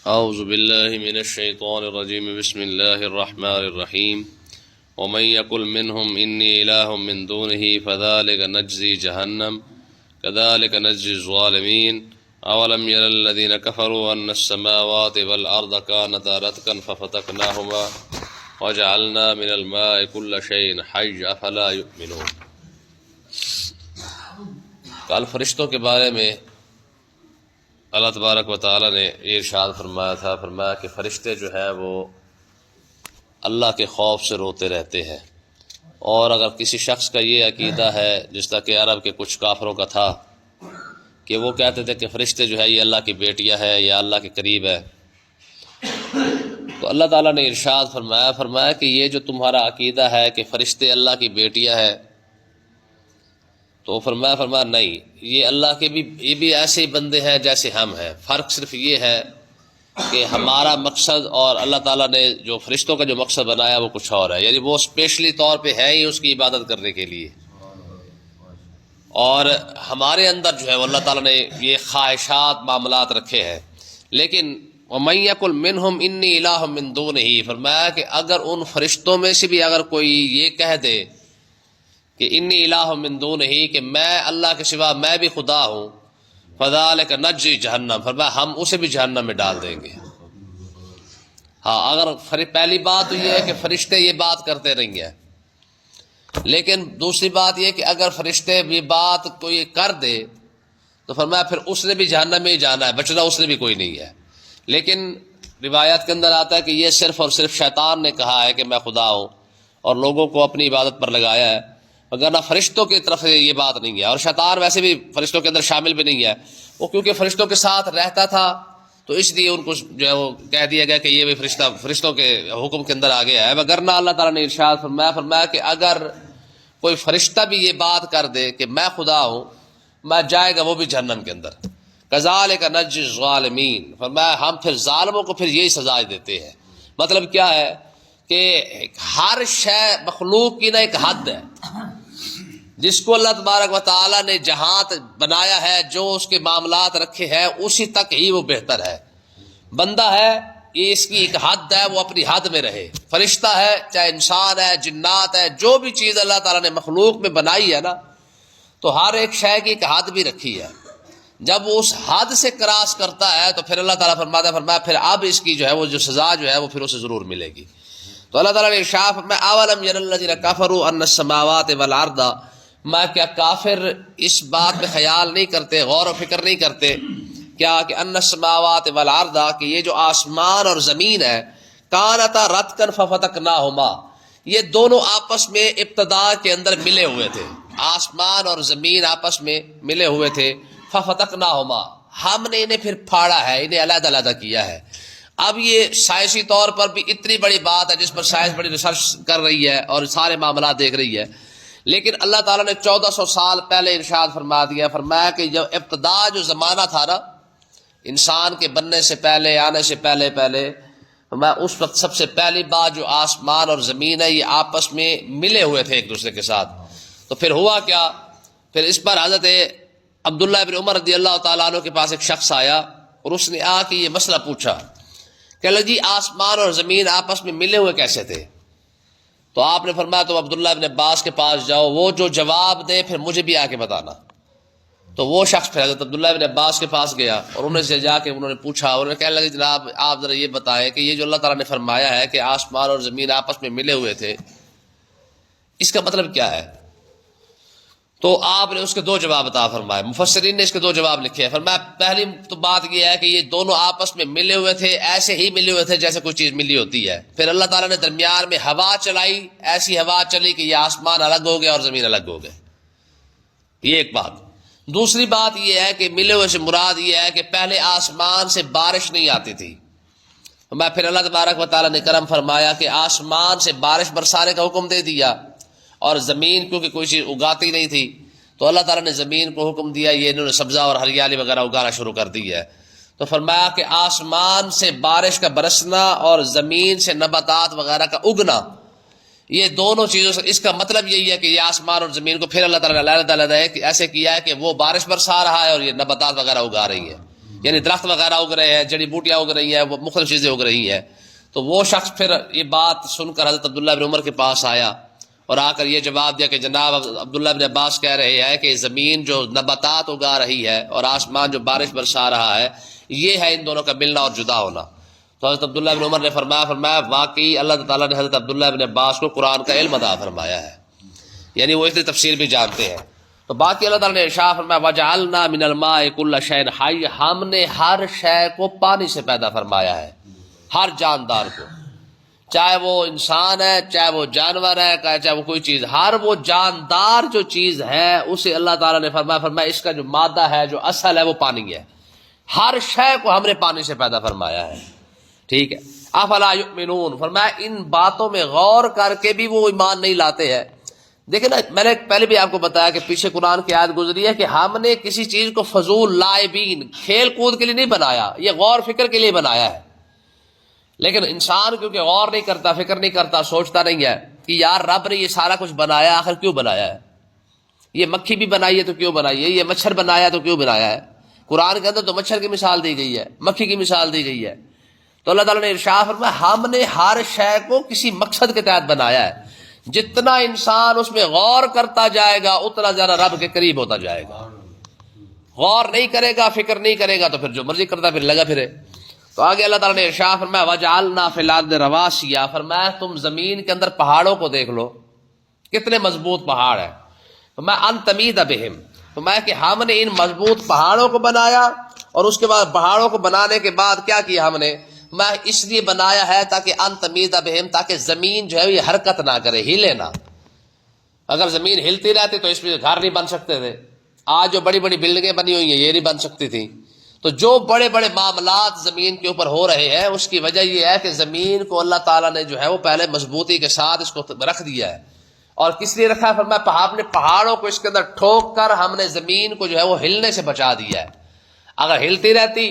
اعوذ باللہ من الشیطان الرجیم بسم اللہ الرحمن الرحیم ومن یقل منہم انی الہ من دونہ فذلک نجزی جہنم کذلک نجزی الظالمین اولم یر الذین کفروا ان السماوات والارض کانتا رتقا ففتقناہما وجعلنا من الماء كل شيء حي افلا يؤمنون۔ کل فرشتوں کے بارے میں اللہ تبارک و تعالیٰ نے یہ ارشاد فرمایا تھا، فرمایا کہ فرشتے جو ہیں وہ اللہ کے خوف سے روتے رہتے ہیں، اور اگر کسی شخص کا یہ عقیدہ ہے جس طرح کہ عرب کے کچھ کافروں کا تھا کہ وہ کہتے تھے کہ فرشتے جو ہے یہ اللہ کی بیٹیاں ہیں یا اللہ کے قریب ہے، تو اللہ تعالیٰ نے ارشاد فرمایا کہ یہ جو تمہارا عقیدہ ہے کہ فرشتے اللہ کی بیٹیاں ہیں، تو فرمایا نہیں، یہ اللہ کے بھی یہ بھی ایسے ہی بندے ہیں جیسے ہم ہیں، فرق صرف یہ ہے کہ ہمارا مقصد اور اللہ تعالیٰ نے جو فرشتوں کا جو مقصد بنایا وہ کچھ اور ہے، یعنی وہ اسپیشلی طور پہ ہے ہی اس کی عبادت کرنے کے لیے، اور ہمارے اندر جو ہے وہ اللہ تعالیٰ نے یہ خواہشات معاملات رکھے ہیں۔ لیکن وَمَن يَقُلْ مِنْهُمْ إِنِّي إِلَٰهٌ مِّن دُونِهِ، فرمایا کہ اگر ان فرشتوں میں سے بھی اگر کوئی یہ کہہ دے کہ انی الہ من دونہ، کہ میں اللہ کے سوا میں بھی خدا ہوں، فذلک نجزی جہنم، فرمایا ہم اسے بھی جہنم میں ڈال دیں گے۔ ہاں، اگر پہلی بات تو یہ ہے کہ فرشتے یہ بات کرتے نہیں ہیں، لیکن دوسری بات یہ کہ اگر فرشتے یہ بات کوئی کر دے تو فرمایا پھر اس نے بھی جہنم میں ہی جانا ہے، بچنا اس نے بھی کوئی نہیں ہے۔ لیکن روایات کے اندر آتا ہے کہ یہ صرف اور صرف شیطان نے کہا ہے کہ میں خدا ہوں اور لوگوں کو اپنی عبادت پر لگایا ہے، مگر نہ فرشتوں کی طرف سے یہ بات نہیں ہے، اور شیطان ویسے بھی فرشتوں کے اندر شامل بھی نہیں ہے، وہ کیونکہ فرشتوں کے ساتھ رہتا تھا تو اس لیے ان کو جو ہے وہ کہہ دیا گیا کہ یہ بھی فرشتوں کے حکم کے اندر آ گیا ہے، مگر نہ اللہ تعالیٰ نے ارشاد فرمایا کہ اگر کوئی فرشتہ بھی یہ بات کر دے کہ میں خدا ہوں، میں جائے گا وہ بھی جہنم کے اندر۔ کذالک نجزی الظالمین، فرمایا ہم پھر ظالموں کو پھر یہی سزا دیتے ہیں۔ مطلب کیا ہے کہ ہر شے مخلوق کی نہ ایک حد ہے، جس کو اللہ تبارک و تعالیٰ نے جہاں بنایا ہے، جو اس کے معاملات رکھے ہیں اسی تک ہی وہ بہتر ہے۔ بندہ ہے یہ اس کی ایک حد ہے، وہ اپنی حد میں رہے، فرشتہ ہے چاہے انسان ہے جنات ہے، جو بھی چیز اللہ تعالیٰ نے مخلوق میں بنائی ہے نا، تو ہر ایک شے کی ایک حد بھی رکھی ہے، جب وہ اس حد سے کراس کرتا ہے تو پھر اللہ تعالیٰ فرمایا پھر اب اس کی جو ہے وہ جو سزا جو ہے وہ پھر اسے ضرور ملے گی۔ تو اللہ تعالیٰ نے ارشاد فرمایا اولم یر الذین کفروا ان السماوات والارض، میں کیا کافر اس بات میں خیال نہیں کرتے، غور و فکر نہیں کرتے کیا کہ ان السماوات والارض، کہ یہ جو آسمان اور زمین ہے، کانتا رتقا ففتقناہما، یہ دونوں آپس میں ابتدا کے اندر ملے ہوئے تھے، آسمان اور زمین آپس میں ملے ہوئے تھے، ففتقناہما، ہم نے انہیں پھر پھاڑا ہے، انہیں علیحدہ علیحدہ کیا ہے۔ اب یہ سائنسی طور پر بھی اتنی بڑی بات ہے جس پر سائنس بڑی ریسرچ کر رہی ہے اور سارے معاملات دیکھ رہی ہے، لیکن اللہ تعالیٰ نے 1400 سال پہلے ارشاد فرمایا کہ جب ابتدا جو زمانہ تھا نا انسان کے بننے سے پہلے، آنے سے پہلے فرمایا اس وقت سب سے پہلی بات جو آسمان اور زمین ہے یہ آپس میں ملے ہوئے تھے ایک دوسرے کے ساتھ۔ تو پھر ہوا کیا، پھر اس پر حضرت عبداللہ بن عمر رضی اللہ تعالیٰ عنہ کے پاس ایک شخص آیا اور اس نے آ کے یہ مسئلہ پوچھا کہ جی آسمان اور زمین آپس میں ملے ہوئے کیسے تھے؟ تو آپ نے فرمایا تو عبداللہ بن عباس کے پاس جاؤ، وہ جو جواب دے پھر مجھے بھی آ کے بتانا۔ تو وہ شخص پھر حضرت عبداللہ بن عباس کے پاس گیا اور انہوں سے جا کے انہوں نے پوچھا، انہوں نے کہنے لگے جناب آپ ذرا یہ بتائیں کہ یہ جو اللہ تعالیٰ نے فرمایا ہے کہ آسمان اور زمین آپس میں ملے ہوئے تھے، اس کا مطلب کیا ہے؟ تو آپ نے اس کے دو جواب عطا فرمائے، مفسرین نے اس کے دو جواب لکھے ہیں۔ فرمایا پہلی تو بات یہ ہے کہ یہ دونوں آپس میں ملے ہوئے تھے، ایسے ہی ملے ہوئے تھے جیسے کوئی چیز ملی ہوتی ہے، پھر اللہ تعالیٰ نے درمیان میں ہوا چلائی، ایسی ہوا چلی کہ یہ آسمان الگ ہو گیا اور زمین الگ ہو گئے، یہ ایک بات۔ دوسری بات یہ ہے کہ ملے ہوئے سے مراد یہ ہے کہ پہلے آسمان سے بارش نہیں آتی تھی، پھر اللہ تبارک و تعالیٰ نے کرم فرمایا کہ آسمان سے بارش برسانے کا حکم دے دیا، اور زمین کیونکہ کوئی چیز اگاتی نہیں تھی تو اللہ تعالیٰ نے زمین کو حکم دیا، یہ انہوں نے سبزہ اور ہریالی وغیرہ اگانا شروع کر دی ہے۔ تو فرمایا کہ آسمان سے بارش کا برسنا اور زمین سے نباتات وغیرہ کا اگنا، یہ دونوں چیزوں سے اس کا مطلب یہی ہے کہ یہ آسمان اور زمین کو پھر اللہ تعالیٰ نے علیحدہ علیحدہ ایسے کیا ہے کہ وہ بارش برسا رہا ہے اور یہ نباتات وغیرہ اگا رہی ہے۔ یعنی درخت وغیرہ اگ رہے ہیں, جڑی بوٹیاں اگ رہی ہیں, وہ مختلف چیزیں اگ رہی ہیں. تو وہ شخص پھر یہ بات سن کر حضرت عبداللہ بن عمر کے پاس آیا اور آ کر یہ جواب دیا کہ جناب عبداللہ بن عباس کہہ رہے ہیں کہ زمین جو نباتات اگا رہی ہے اور آسمان جو بارش برسا رہا ہے, یہ ہے ان دونوں کا ملنا اور جدا ہونا. تو حضرت عبداللہ بن عمر نے فرمایا واقعی اللہ تعالیٰ نے حضرت عبداللہ بن عباس کو قرآن کا علم عطا فرمایا ہے, یعنی وہ اتنی تفسیر بھی جانتے ہیں. تو باقی اللہ تعالیٰ نے ارشاد فرمایا وجعلنا من الماء کل شیء حی, ہم نے ہر شے کو پانی سے پیدا فرمایا ہے, ہر جاندار کو, چاہے وہ انسان ہے, چاہے وہ جانور ہے, چاہے وہ کوئی چیز, ہر وہ جاندار جو چیز ہے اسے اللہ تعالیٰ نے فرمایا اس کا جو مادہ ہے, جو اصل ہے, وہ پانی ہے. ہر شے کو ہم نے پانی سے پیدا فرمایا ہے. ٹھیک ہے. افلا یؤمنون, فرمایا ان باتوں میں غور کر کے بھی وہ ایمان نہیں لاتے ہیں. دیکھیں نا, میں نے پہلے بھی آپ کو بتایا کہ پیچھے قرآن کی آیت گزری ہے کہ ہم نے کسی چیز کو فضول لاعبین, کھیل کود کے لیے نہیں بنایا, یہ غور فکر کے لیے بنایا ہے. لیکن انسان کیونکہ غور نہیں کرتا, فکر نہیں کرتا, سوچتا نہیں ہے کہ یار رب نے یہ سارا کچھ بنایا, آخر کیوں بنایا ہے؟ یہ مکھی بھی بنائی ہے تو کیوں بنائی ہے, یہ مچھر بنایا تو کیوں بنایا ہے؟ قرآن کے اندر تو مچھر کی مثال دی گئی ہے, مکھی کی مثال دی گئی ہے. تو اللہ تعالیٰ نے ارشاد فرمایا ہم نے ہر شے کو کسی مقصد کے تحت بنایا ہے. جتنا انسان اس میں غور کرتا جائے گا اتنا زیادہ رب کے قریب ہوتا جائے گا. غور نہیں کرے گا, فکر نہیں کرے گا, تو پھر جو مرضی کرتا پھر لگا پھرے. تو آگے اللہ تعالیٰ نے ارشاد فرمایا وجعلنا فی الارض رواسیہ, فرمایا تم زمین کے اندر پہاڑوں کو دیکھ لو, کتنے مضبوط پہاڑ ہیں. فرمایا ان تمید بہم, فرمایا کہ ہم نے ان مضبوط پہاڑوں کو بنایا, اور اس کے بعد پہاڑوں کو بنانے کے بعد کیا کیا ہم نے, میں اس لیے بنایا ہے تاکہ ان تمید بہم, تاکہ زمین جو ہے یہ حرکت نہ کرے, ہلے نہ. اگر زمین ہلتی رہتی تو اس میں گھر نہیں بن سکتے تھے. آج جو بڑی بڑی بلڈنگیں بنی ہوئی ہیں یہ نہیں بن سکتی تھیں. تو جو بڑے بڑے معاملات زمین کے اوپر ہو رہے ہیں اس کی وجہ یہ ہے کہ زمین کو اللہ تعالیٰ نے جو ہے وہ پہلے مضبوطی کے ساتھ اس کو رکھ دیا ہے. اور کس لیے رکھا ہے, فرمایا ہم نے پہاڑوں کو اس کے اندر ٹھوک کر ہم نے زمین کو جو ہے وہ ہلنے سے بچا دیا ہے. اگر ہلتی رہتی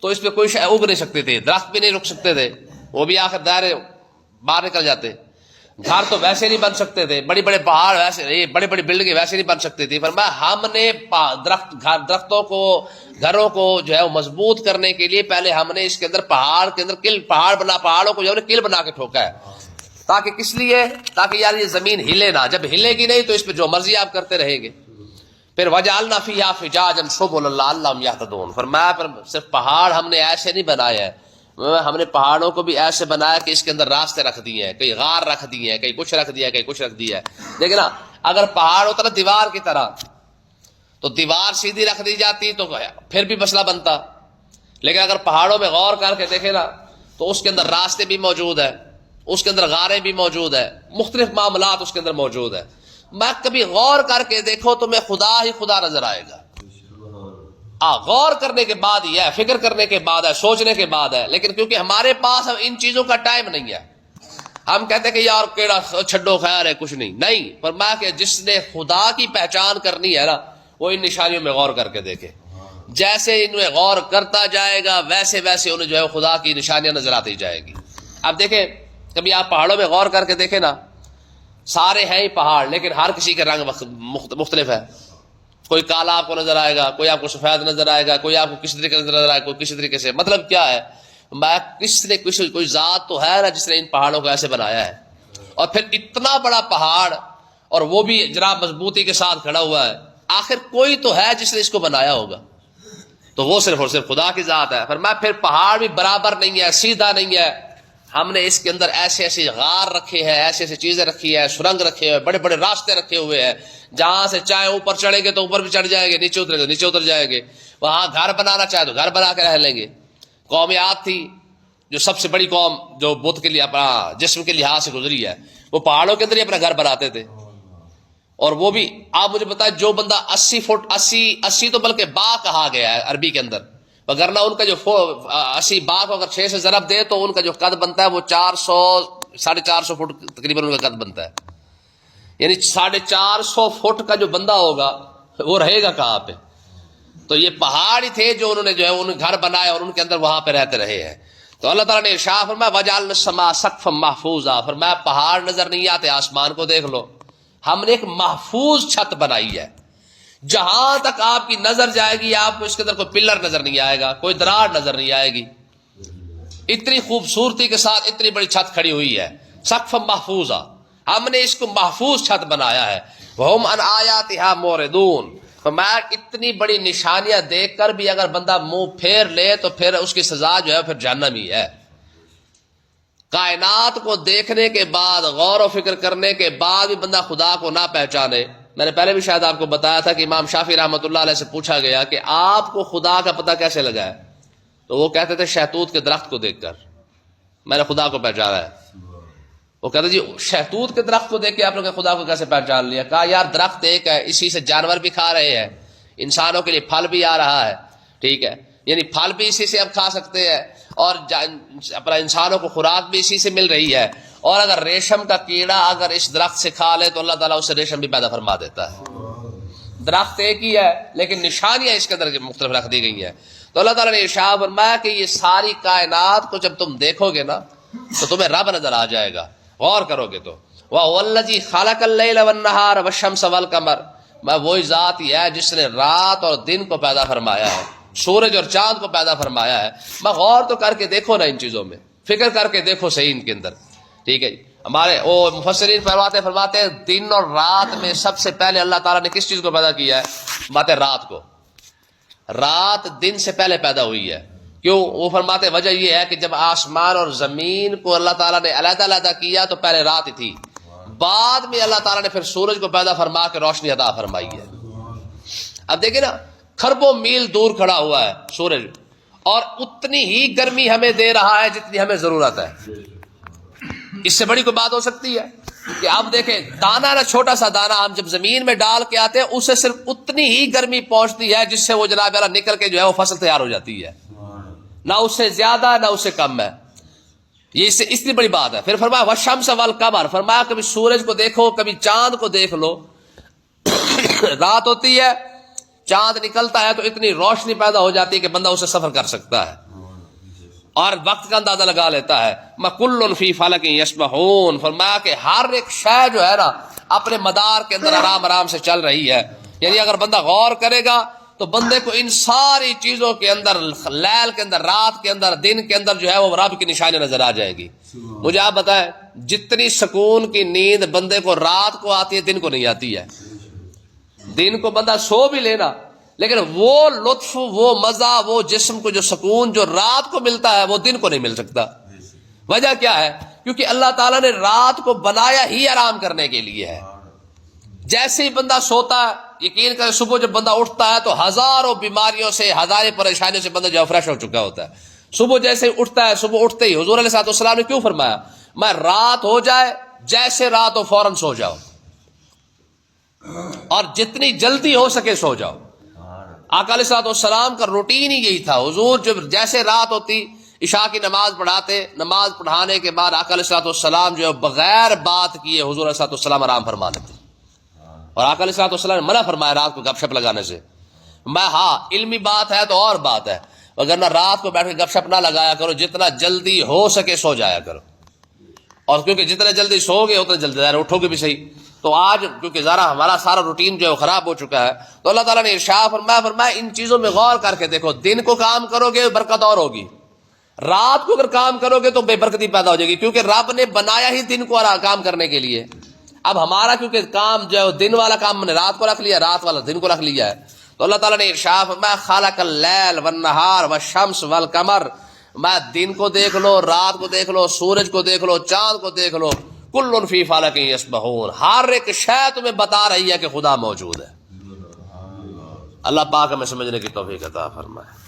تو اس پہ کوئی شے اگ نہیں سکتے تھے, درخت بھی نہیں رک سکتے تھے, وہ بھی آخر دائرے باہر نکل جاتے. گھر تو ویسے نہیں بن سکتے تھے, بڑی بڑے پہاڑ ویسے, بڑی بڑی بلڈنگیں ویسے نہیں بن سکتی تھی. فرمایا ہم نے درختوں کو, گھروں کو جو ہے وہ مضبوط کرنے کے لیے پہلے ہم نے اس کے اندر پہاڑ کے اندر پہاڑوں کو جو ہے کل بنا کے ٹھوکا ہے. تاکہ کس لیے, تاکہ یار یہ زمین ہلے نہ, جب ہلے گی نہیں تو اس پہ جو مرضی آپ کرتے رہیں گے. پھر وجعلنا فیہا فجاجا سبلا لعلہم یہتدون, فرمایا پر صرف پہاڑ ہم نے ایسے نہیں بنایا ہے, ہم نے پہاڑوں کو بھی ایسے بنایا کہ اس کے اندر راستے رکھ دیے ہیں, کئی غار رکھ دیے ہیں, کئی کچھ رکھ دیا ہے, کئی کچھ رکھ دیا ہے. دیکھیں نا, اگر پہاڑ ہوتا نا دیوار کی طرح تو دیوار سیدھی رکھ دی جاتی تو پھر بھی مسئلہ بنتا. لیکن اگر پہاڑوں میں غور کر کے دیکھیں نا تو اس کے اندر راستے بھی موجود ہیں, اس کے اندر غاریں بھی موجود ہیں, مختلف معاملات اس کے اندر موجود ہیں. میں کبھی غور کر کے دیکھو تو میں خدا ہی خدا نظر آئے گا. غور کرنے کے بعد ہی ہے, فکر کرنے کے بعد ہے, سوچنے کے بعد ہے. لیکن کیونکہ ہمارے پاس ان چیزوں کا ٹائم نہیں ہے, ہم کہتے ہیں کہ یار کیڑا چھڈو خیر ہے, کچھ نہیں. پر میں کہ جس نے خدا کی پہچان کرنی ہے نا وہ ان نشانیوں میں غور کر کے دیکھے. جیسے ان میں غور کرتا جائے گا ویسے ویسے انہیں جو ہے خدا کی نشانیاں نظر آتی جائے گی. اب دیکھیں, کبھی آپ پہاڑوں میں غور کر کے دیکھیں نا, سارے ہیں ہی پہاڑ لیکن ہر کسی کا رنگ مختلف ہے. کوئی کالا آپ کو نظر آئے گا, کوئی آپ کو سفید نظر آئے گا, کوئی آپ کو کسی طریقے سے نظر آئے گا, کوئی کسی طریقے سے. مطلب کیا ہے, کس نے کوئی ذات تو ہے نا جس نے ان پہاڑوں کو ایسے بنایا ہے. اور پھر اتنا بڑا پہاڑ, اور وہ بھی جناب مضبوطی کے ساتھ کھڑا ہوا ہے, آخر کوئی تو ہے جس نے اس کو بنایا ہوگا, تو وہ صرف اور صرف خدا کی ذات ہے. پھر پہاڑ بھی برابر نہیں ہے, سیدھا نہیں ہے. ہم نے اس کے اندر ایسے ایسے غار رکھے ہیں, ایسے ایسے چیزیں رکھی ہیں, سرنگ رکھے ہوئے, بڑے بڑے راستے رکھے ہوئے ہیں, جہاں سے چاہے اوپر چڑھیں گے تو اوپر بھی چڑھ جائیں گے, نیچے اترے تو نیچے اتر جائیں گے. وہاں گھر بنانا چاہے تو گھر بنا کے رہ لیں گے. قوم عاد تھی جو سب سے بڑی قوم, جو بت کے لیے اپنا جسم کے لحاظ سے گزری ہے, وہ پہاڑوں کے اندر ہی اپنا گھر بناتے تھے. اور وہ بھی آپ مجھے بتائیں, جو بندہ 80 فٹ 80 تو بلکہ با کہا گیا ہے عربی کے اندر, وگرنہ ان کا جو 80 با کو اگر 6 سے ضرب دے تو ان کا جو قد بنتا ہے وہ 400-450 فٹ تقریباً ان کا قد بنتا ہے. یعنی 450 فٹ کا جو بندہ ہوگا وہ رہے گا کہاں پہ. تو یہ پہاڑ ہی تھے جو انہوں نے جو ہے انہیں گھر بنائے اور ان کے اندر وہاں پہ رہتے رہے ہیں. تو اللہ تعالیٰ نے ارشاد فرمایا وجعلنا السماء سقفا محفوظا, فرمایا پہاڑ نظر نہیں آتے, آسمان کو دیکھ لو, ہم نے ایک محفوظ چھت بنائی ہے جہاں تک آپ کی نظر جائے گی آپ کو اس کے اندر کوئی پلر نظر نہیں آئے گا، کوئی دراڑ نظر نہیں آئے گی. اتنی خوبصورتی کے ساتھ اتنی بڑی چھت کھڑی ہوئی ہے، سقف محفوظہ، ہم نے اس کو محفوظ چھت بنایا ہے. وَهُمْ عَنْ آيَاتِهَا مُعْرِضُونَ. فرمایا اتنی بڑی نشانیاں دیکھ کر بھی اگر بندہ منہ پھیر لے تو پھر اس کی سزا جو ہے پھر جہنم ہی ہے. کائنات کو دیکھنے کے بعد، غور و فکر کرنے کے بعد بھی بندہ خدا کو نہ پہچانے. میں نے پہلے بھی شاید آپ کو بتایا تھا کہ امام شافعی رحمۃ اللہ علیہ سے پوچھا گیا کہ آپ کو خدا کا پتہ کیسے لگا ہے؟ تو وہ کہتے تھے شہتوت کے درخت کو دیکھ کر میں نے خدا کو پہچانا ہے. وہ کہتے جی شہتوت کے درخت کو دیکھ کے آپ نے خدا کو کیسے پہچان لیا؟ کہا یار درخت ایک ہے، اسی سے جانور بھی کھا رہے ہیں، انسانوں کے لیے پھل بھی آ رہا ہے، ٹھیک ہے، یعنی پھل بھی اسی سے اب کھا سکتے ہیں اور اپنا انسانوں کو خوراک بھی اسی سے مل رہی ہے. اور اگر ریشم کا کیڑا اگر اس درخت سے کھا لے تو اللہ تعالیٰ اسے ریشم بھی پیدا فرما دیتا ہے. درخت ایک ہی ہے لیکن نشانیاں اس کے اندر مختلف رکھ دی گئی ہیں. تو اللہ تعالیٰ نے ارشاد فرمایا کہ یہ ساری کائنات کو جب تم دیکھو گے نا تو تمہیں رب نظر آ جائے گا، غور کرو گے تو. وَهُوَ الَّذِي خَلَقَ اللَّيْلَ وَالنَّهَارَ وَالشَّمْسَ وَالْقَمَرَ. میں وہی ذات ہی ہے جس نے رات اور دن کو پیدا فرمایا ہے، سورج اور چاند کو پیدا فرمایا ہے. میں غور تو کر کے دیکھو نا ان چیزوں میں، فکر کر کے دیکھو صحیح ان کے اندر، ٹھیک ہے. ہمارے مفسرین فرماتے ہیں دن اور رات میں سب سے پہلے اللہ تعالیٰ نے کس چیز کو پیدا کیا ہے؟ فرماتے رات کو. رات دن سے پہلے پیدا ہوئی ہے. کیوں؟ وہ فرماتے وجہ یہ ہے کہ جب آسمان اور زمین کو اللہ تعالیٰ نے علیحدہ علیحدہ کیا تو پہلے رات ہی تھی، بعد میں اللہ تعالیٰ نے پھر سورج کو پیدا فرما کے روشنی عطا فرمائی ہے. اب دیکھیں نا کھربوں میل دور کھڑا ہوا ہے سورج اور اتنی ہی گرمی ہمیں دے رہا ہے جتنی ہمیں ضرورت ہے. اس سے بڑی کوئی بات ہو سکتی ہے؟ کہ اب دیکھیں دانا نا، چھوٹا سا دانا ہم جب زمین میں ڈال کے آتے ہیں اسے صرف اتنی ہی گرمی پہنچتی ہے جس سے وہ جناب والا نکل کے جو ہے وہ فصل تیار ہو جاتی ہے، نہ اس سے زیادہ نہ اس سے کم ہے. یہ اس سے اتنی بڑی بات ہے. پھر فرمایا والشمس والقمر، فرمایا کبھی سورج کو دیکھو کبھی چاند کو دیکھ لو. رات ہوتی ہے چاند نکلتا ہے تو اتنی روشنی پیدا ہو جاتی ہے کہ بندہ اسے سفر کر سکتا ہے اور وقت کا اندازہ لگا لیتا ہے. مَكُلٌّ فِي فَلَكٍ يَسْبَحُونَ. فرمایا کہ ہر ایک شے جو ہے نا اپنے مدار کے اندر آرام آرام سے چل رہی ہے. یعنی اگر بندہ غور کرے گا تو بندے کو ان ساری چیزوں کے اندر، لیل کے اندر، رات کے اندر، دن کے اندر جو ہے وہ رب کی نشانی نظر آ جائے گی. مجھے آپ بتائیں جتنی سکون کی نیند بندے کو رات کو آتی ہے دن کو نہیں آتی ہے. دن کو بندہ سو بھی لینا لیکن وہ لطف، وہ مزہ، وہ جسم کو جو سکون جو رات کو ملتا ہے وہ دن کو نہیں مل سکتا. وجہ کیا ہے؟ کیونکہ اللہ تعالیٰ نے رات کو بنایا ہی آرام کرنے کے لیے ہے. جیسے ہی بندہ سوتا ہے یقین کرے صبح جب بندہ اٹھتا ہے تو ہزاروں بیماریوں سے، ہزاروں پریشانیوں سے بندہ جو فریش ہو چکا ہوتا ہے. صبح جیسے اٹھتا ہے، صبح اٹھتے ہی حضور علیہ السلام نے کیوں فرمایا میں رات ہو جائے جیسے رات ہو فوراً سو جاؤ اور جتنی جلدی ہو سکے سو جاؤ. آقا علیہ السلام کا روٹین ہی یہی تھا. حضور جب جیسے رات ہوتی عشاء کی نماز پڑھاتے، نماز پڑھانے کے بعد آقا علیہ السلام جو بغیر بات کیے حضور علیہ السلام آرام فرما لیتے. اور آقا علیہ السلام نے منع فرمایا رات کو گپ شپ لگانے سے. میں ہاں علمی بات ہے تو اور بات ہے، وگرنہ رات کو بیٹھ کے گپ شپ نہ لگایا کرو، جتنا جلدی ہو سکے سو جایا کرو. اور کیونکہ جتنے جلدی سو گے اتنے جلدی ظاہر اٹھو گے بھی صحیح. تو آج کیونکہ ذرا ہمارا سارا روٹین جو ہے خراب ہو چکا ہے تو اللہ تعالیٰ نے ارشاد فرمایا ان چیزوں میں غور کر کے دیکھو. دن کو کام کرو گے برکت اور ہوگی، رات کو اگر کام کرو گے تو بے برکتی پیدا ہو جائے گی، کیونکہ رب نے بنایا ہی دن کو کام کرنے کے لیے. اب ہمارا کیونکہ کام جو ہے دن والا کام ہم نے رات کو رکھ لیا، رات والا دن کو رکھ لیا ہے. تو اللہ تعالیٰ نے ارشاد فرمایا خالق اللیل والنہار والشمس والقمر. میں دن کو دیکھ لو، رات کو دیکھ لو، سورج کو دیکھ لو، چاند کو دیکھ لو، کل فی فلک یسبحون. ہر ایک شے تمہیں بتا رہی ہے کہ خدا موجود ہے. اللہ پاک ہمیں سمجھنے کی توفیق عطا فرمائے.